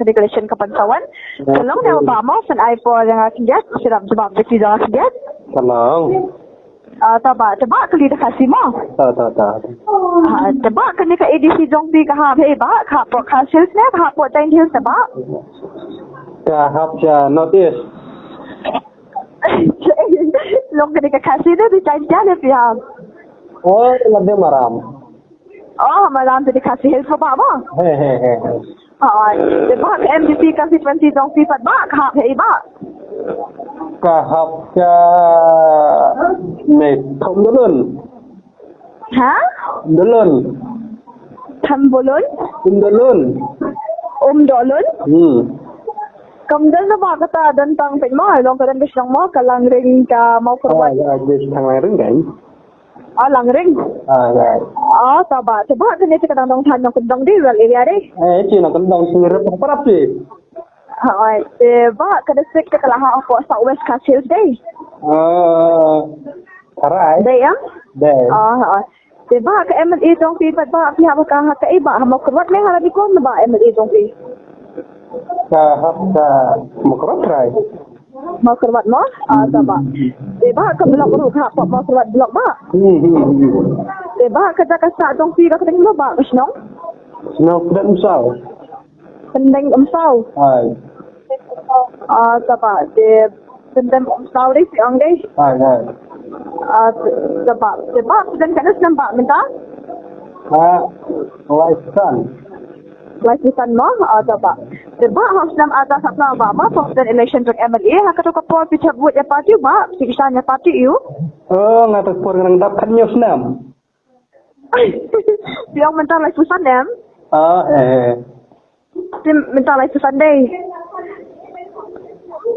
regulation kepantauan. Tolong nama Pak Mau dan iPhone yang akan get siram sebab beki dah akan get. Tolong. Tebak kali dah kasih mau. Tak. Tebak kena ke edisi jongpi ke hab hebat, hab broadcast hills ni, hab buat time hills tebak. Kahap ja notice. Long kena ke kasih tu di time dia ni pihak. Oh, lebih maram. Oh, malam tu dikasih hills apa apa? He. Tebak ke MDP kasih 20 jongpi tebak hab hebat. Kahap ja này không dulun. Ha? Dulun. Tambulun? Dulun. Dolun? Kemudian apa kata tentang penmau, long kadang bisang mau ke langring ke mau kerwat. Jadi thằng này đứng gãy. Langring. Ya. Tebak kena cakap tentang tanong kendong di rural area deh. Chỉ là con đồng sinh rất là gì. Tebak kena sik ke kalahan apa South West Castle deh. Karai. Deh ya? Deh. Tebak ke MLA dong pi tebak pihak bakal ke iba mau kerwat ni harap ikon tebak MLA dong pi. Kahap ja mukrat rai. Mau kerwat mau? Tebak. Tebak ke blok ru kak mau kerwat blok mak. Tebak ke Jakarta dong pi ke kedeng blok senong. Senang tidak misal. Pendeng emsau. Hai. Tebak de pendeng emsau deh siang deh. Hai. Tebak dan kena nampak minta. Laisan. Laisan mau? Tebak. Tebak harus nam ada sapna apa dan election untuk MLA hak tu kapol picak buat ya parti mak sikisanya parti you. Ngatak por nang dapat nyos nam. Yang minta laisan nam. Minta laisan deh.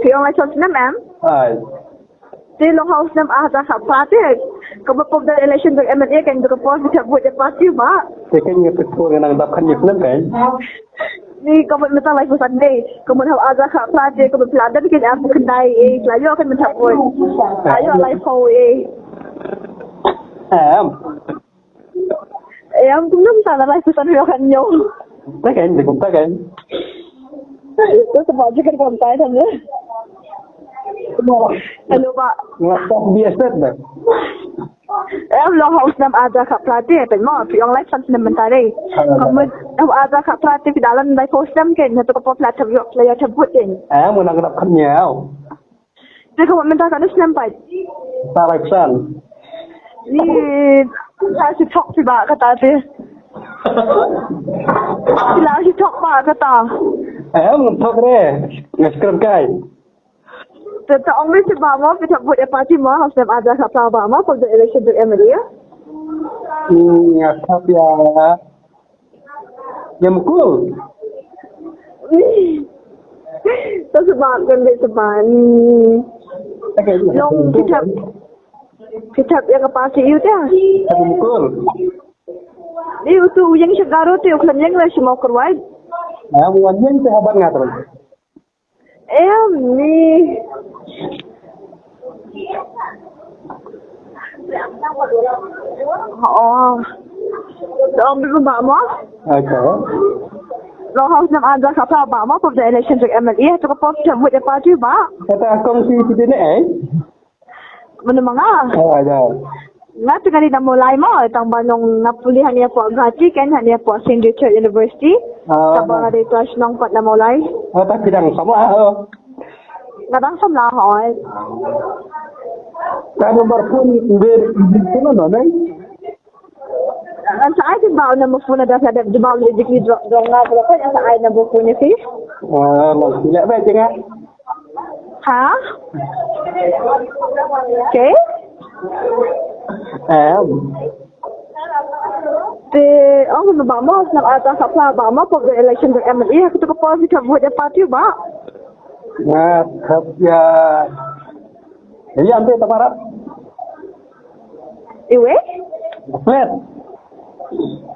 Yang laisan nam. Hai. Di long house nam ada kap parti. Kapol dan election untuk MLA kan tu kapol picak buat ya parti mak. Tekan ngatak por nang dapat nyos nam kan. Ni kau minta live Sunday, kau mau ada kak pelajar, kau pelajar ni kan aku kendai, lalu akan minta pun, lalu live kau aku nak minta live Sunday akan nyom. Takan. Itu sebab juga kau minta sama. Hello pak. Ngatak biasa dah. Long house nam ada kak pelajar, penmo, yang live Sunday minta deh. Kamu ada kak pelajar di dalam live post nam kan, satu kapal pelajar yok layar cabut kan. Mau nang dapat nyau. Jadi kau minta kan nampak. Laisan. Ni saya si tok si bak kata dia. Sila si tok bak kata. Tok re. Ngaskrab kai. Tentang orang si bak mau kita buat apa sih mau harus ada kapal bak mau pada election untuk MLA. Ngaskrab ya. Yang mukul. Tu sebab kan sebab ni. Long kita yang apa sih itu ya? Yang mukul. Ni itu yang segaro tu yang yang masih mau kerwai. Wajan tu habar ngatur. Ni. Orang belum bama. Okay. Long house nam ada kapal bama pada election untuk MLA tu kapal kita buat apa tu ba? Kata kongsi kita ni Mana manga? Ada. Nga tengah di dah mulai mau tambah nong napuli hanya puak gaji kan hanya puak Saint Richard University. Tambah ada kelas nong pat dah mulai. Tak kidang sama Kadang sama hoi. Kan nomor pun di mana ni? Saya tu bawa nama phone ada di bawah rezeki dongga berapa yang saya nak punya sih? Tidak baik jangan. Ha? Okay. Orang berbama nak ada kapal bama pada election untuk MLA aku tu kapal kita buat parti ba? Ya. Jadi ambil tamarat. Iwe? Flat.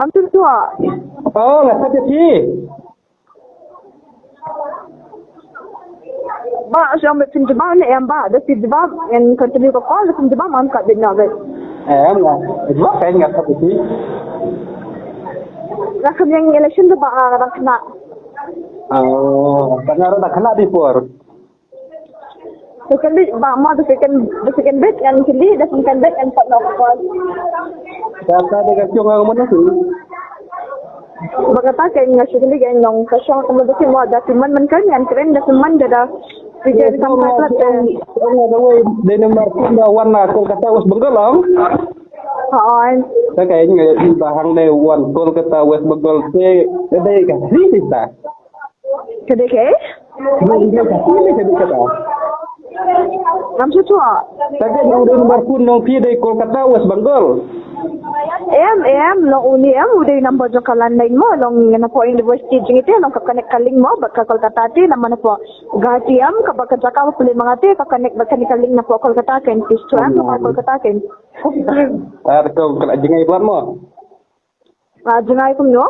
Hampir tua. Nggak saja sih. Ba, siya may pinjabang na yan ba? Dasi diba, yan continue ko ko, dasi diba, ma'am ka din na agad. Nggak. Dua kayak nggak saja sih. Nakam yung election diba, kena Oh, tengah dah kena di por. Second bit, mama the second bit and kili the second bit and pat nok ko. Kata dia kacung ang mana tu? Bagata kay nga sigili kay nong kasyong kamo do mo da man kan yan kren da man da Pijay kam patlat Ano daw di number 2 da warna Kolkata West Bengal lang. haan. Sa kay nga bahang de wan Kolkata West Bengal te dai ka sita. Kade kay? Hindi ka kata. Nam sa tuwa. Sa kay number 2 nong pi de Kolkata West Bengal. Long uni udah number jo kalan lain mo long na po university jing ite long kakanek kaling mo bakal Kolkata ti naman po gati ka bakal jaka mo puli mga ti kakanek kaling na po Kolkata ken pisto mo Kolkata ken. Ko kala jingay plan mo. Jingay ko no?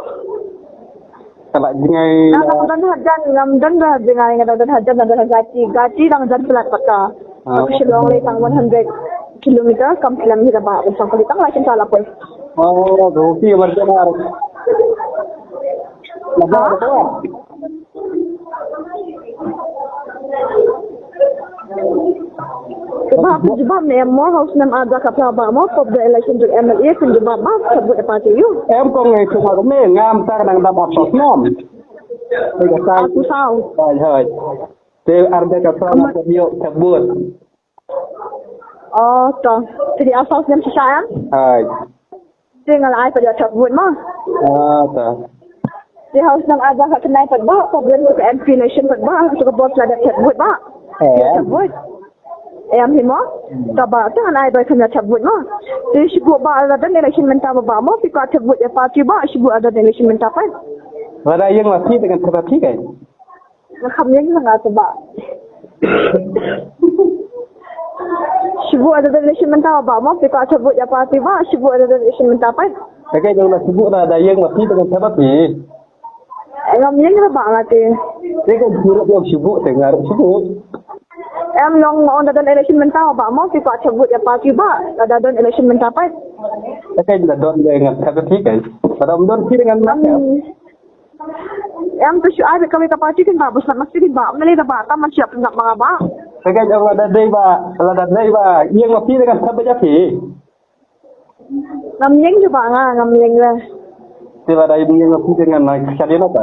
Kala jingay dan hajan ngamdan ga jingay nga dan hajan dan gati lang jan pelat paka. Ako silong lay tang 100 kilometer kam kilometer ba usang kulitang lakin sala po. Oh, roki marjana. Labar to. Jebab ne mo house nam ada ka ba mo for the election to MLA kun jebab ba sabut party you. Em ko ngai cuma ko me ngam ta nang dapat sos nom. Ega sa Aku sao. hai. Te arda ka sama ko yo sabut. Oh, to. Jadi asal nam sisayang. Hai. Tinggal ai pada sabut mo. Ta. Di house nam ada ka kenai pad ba problem ko MP election pad ba to ka boss lada sabut ba. Sabut. Em himo. Taba ta anai ba kena sabut mo. Di sibu ba ada election menta ba mo pi ka sabut ya party ba sibu ada election menta pa. Wala yang lagi dengan terapi kan? Makam yang sangat ba. Sibu ada election menta ba mo pi ka sabut ya party ba sibu ada election menta pa. Kaya kalau sebut ada yang lagi dengan terapi. Ngam yang ba ngati. Dia kan suruh yang sibuk dengar sibuk. Em long on dadan election menta ba mo pi ka sabut ya party ba dadan election menta pa. Kaya juga don dengan terapi kan? Pada don dengan mana? Em tu syu ada kami ka party kan ba bus nak mesti ba mali da ba ta man siap nak mga ba. Kaya kalau ada day ba, yang lagi dengan terapi. Ngam yang je ba nga ngam yang la. Tiba ada yang lagi dengan kesadaran apa?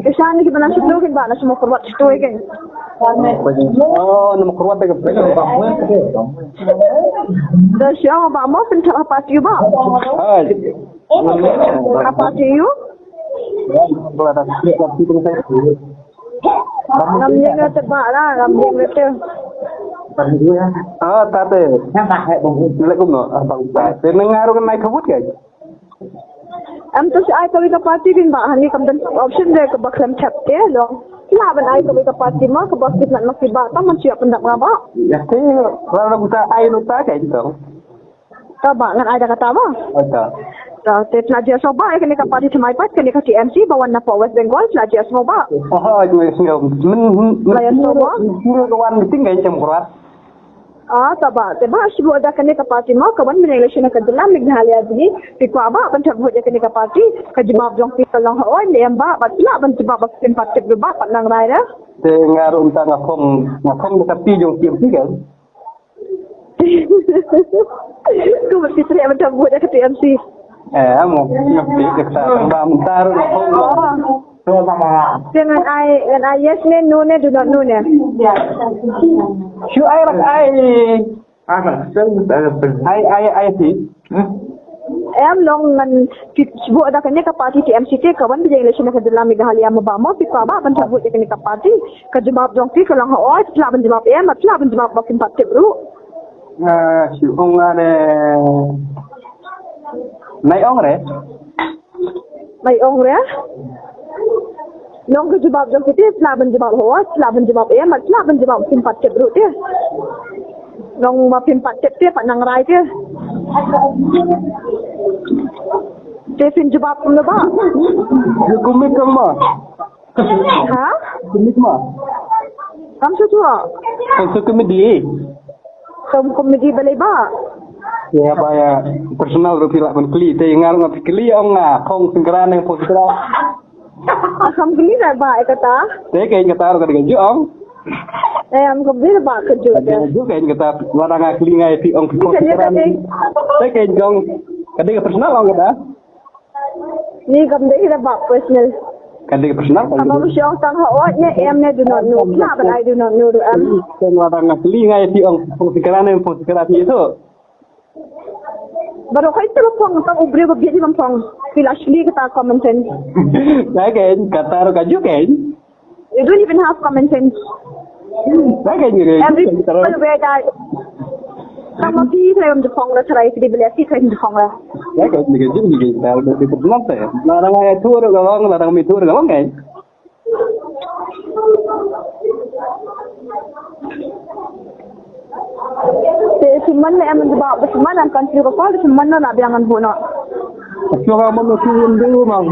Kesan ni kita nak sulu kan ba na semua korwat situ kan. Oh, nama kurwat ke Da syu ba mo pun ta party ba. Hai. Ka party you. Kalau ada lagi dengan saya. Ngam yang la te ba la ngam yang la te. Ah, tate. Lek kumno, abang tate. Nengaruh kan naik kabut kan? Em tu syu ai kami ka party kan ba hani kam dan option de ka baklam chap te long. Laban ai kami ka party ma ka bak nak nak ba ta man siap pendak mga ba. Ya, kalau kita air lupa kayak gitu. Ta ba ngan ai da kata ba. Ada. Ta te pelajar soba kini ka party thamai pat kini ka TMC bawan na po West Bengal pelajar soba. Oh, itu singgah. Layan soba. Singgah kawan meeting kayak jam kurat. Taba te ba sibu ada kini ka party ma kawan min election ka dalam Meghalaya dini pikwa ba pan thabu je kini ka party ka jimab jong pi kalong ho lem ba ba la ban jimab ba pen pat te ba pat nang rai da. Te ngaruh entah ngapong dekat pi jong TMC kan? Ku mesti tri ban thabu je ka TMC. Mau ngerti kita bentar ngapong. Dengan ai yes ne no ne do not know ne. Shu ai rak ai. Ai sih. Em long ngan sibu ada kini ka party TMC te kawan bija election ka dalam Meghalaya ma ba mo pikwa ba ban thabu je kini ka party ka jimab jong pi kalong ho tla ban jimab tla ban jimab ba kin pat te bru. Shu ong ada. Nai ong re. Mai ong re. Long ke jawab jom kita selaban jawab hawa selaban jawab selaban jawab simpat cep ru dia. Long ma simpat cep dia pat nang rai dia. Dia jawab pun ba. Kumit kama. Ha? Kumit ma. Kam su tua. Untuk komedi. Kam komedi balai ba. Ya baya personal ru pila pun kli te ngar ngap kli ong nga khong sengkran yang posra. Alhamdulillah baik kata. Thế cái người ta còn cái ông. Em không biết là bà cần chữa được. Juga cái người ta orang ahli ngai si ông konsideran. Thế cái ông cái personal ông kita. Ni cầm đấy là bà personal. Cái personal. Sama siang tang hawatnya em ne do not know. Kenapa I do not know em? Kan orang ahli ngai si ông konsideran itu. Baru kau itu lampang tang ubri begitu lampang. Feel asli kita common sense. Thế cái kata orang kaju cái. You don't even have common sense. Thế cái người. Every people where that. Sama pi saya untuk phong lah cerai sedih beli asyik saya untuk phong lah. Thế cái người giúp gì cái nào được personal thế. Orang ngai thua được galong, orang mi thua được galong cái. Semen em menjebak bersemen am kan siapa kau semen nak biangan buat. Coba mau mesti dulu mau.